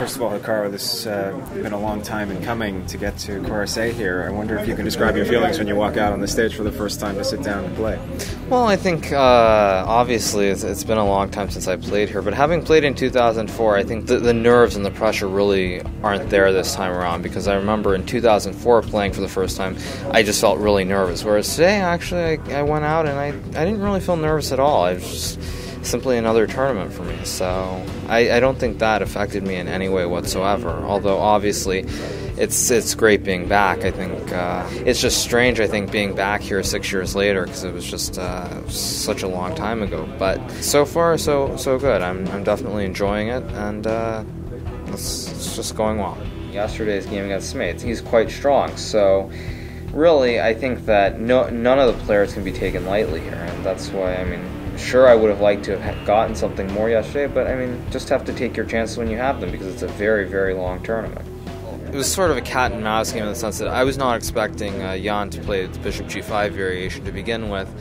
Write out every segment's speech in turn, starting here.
First of all, Hikaru, this has been a long time in coming to get to Corus here. I wonder if you can describe your feelings when you walk out on the stage for the first time to sit down and play. Well, I think obviously it's been a long time since I played here, but having played in 2004, I think the nerves and the pressure really aren't there this time around, because I remember in 2004 playing for the first time, I just felt really nervous, whereas today, actually, I went out and I didn't really feel nervous at all. I was just simply another tournament for me, so I don't think that affected me in any way whatsoever, although obviously it's great being back. I think it's just strange, I think, being back here 6 years later, because it was just such a long time ago, but so far so good. I'm definitely enjoying it, and it's just going well. Yesterday's game against Smates, he's quite strong, so really I think that none of the players can be taken lightly here, and that's why, I mean, sure, I would have liked to have gotten something more yesterday, but I mean, just have to take your chances when you have them, because it's a very, very long tournament. It was sort of a cat and mouse game in the sense that I was not expecting Jan to play the Bishop G5 variation to begin with.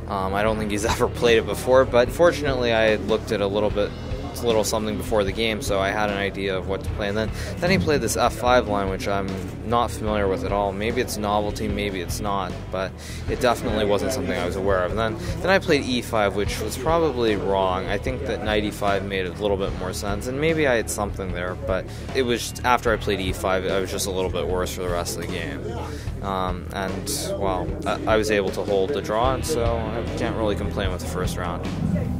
I don't think he's ever played it before, but fortunately I had looked at a little something before the game, so I had an idea of what to play. And then he played this F5 line, which I'm not familiar with at all. Maybe it's novelty, maybe it's not, but it definitely wasn't something I was aware of. And then I played E5, which was probably wrong. I think that knight E5 made a little bit more sense, and maybe I had something there, but it was after I played E5, I was just a little bit worse for the rest of the game. And, well, I was able to hold the draw, and so I can't really complain with the first round.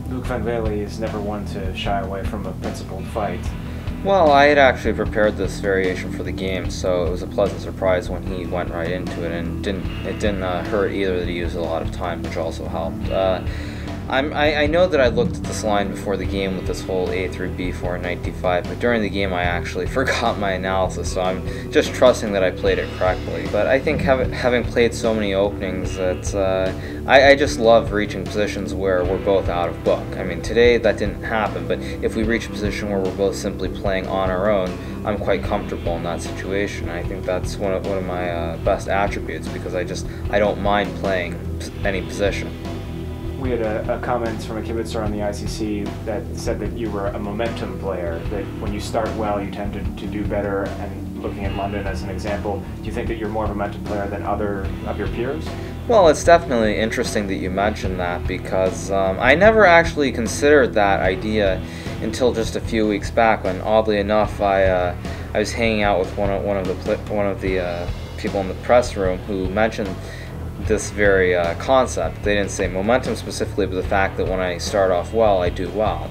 Loek van Wely is never one to shy away from a principled fight. Well, I had actually prepared this variation for the game, so it was a pleasant surprise when he went right into it, and it didn't hurt either that he used a lot of time, which also helped. I know that I looked at this line before the game with this whole A through B4 knight D5, but during the game I actually forgot my analysis, so I'm just trusting that I played it correctly. But I think having played so many openings, that I just love reaching positions where we're both out of book. I mean, today that didn't happen, but if we reach a position where we're both simply playing on our own, I'm quite comfortable in that situation. I think that's one of my best attributes, because I don't mind playing any position. We had a comment from a kibitzer on the ICC that said that you were a momentum player, that when you start well you tend to do better, and looking at London as an example, do you think that you're more of a momentum player than other of your peers? Well, it's definitely interesting that you mentioned that, because I never actually considered that idea until just a few weeks back, when oddly enough I was hanging out with one of the people in the press room who mentioned this very concept. They didn't say momentum specifically, but the fact that when I start off well, I do well.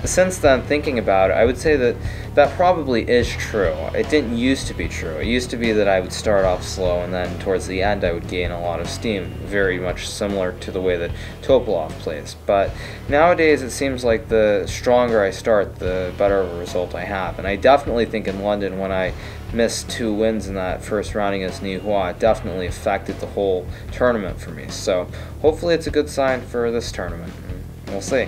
Since then, thinking about it, I would say that probably is true. It didn't used to be true. It used to be that I would start off slow, and then towards the end I would gain a lot of steam, very much similar to the way that Topalov plays. But nowadays it seems like the stronger I start, the better of a result I have. And I definitely think in London, when I missed 2 wins in that first round against Nihua, it definitely affected the whole tournament for me. So hopefully it's a good sign for this tournament. We'll see.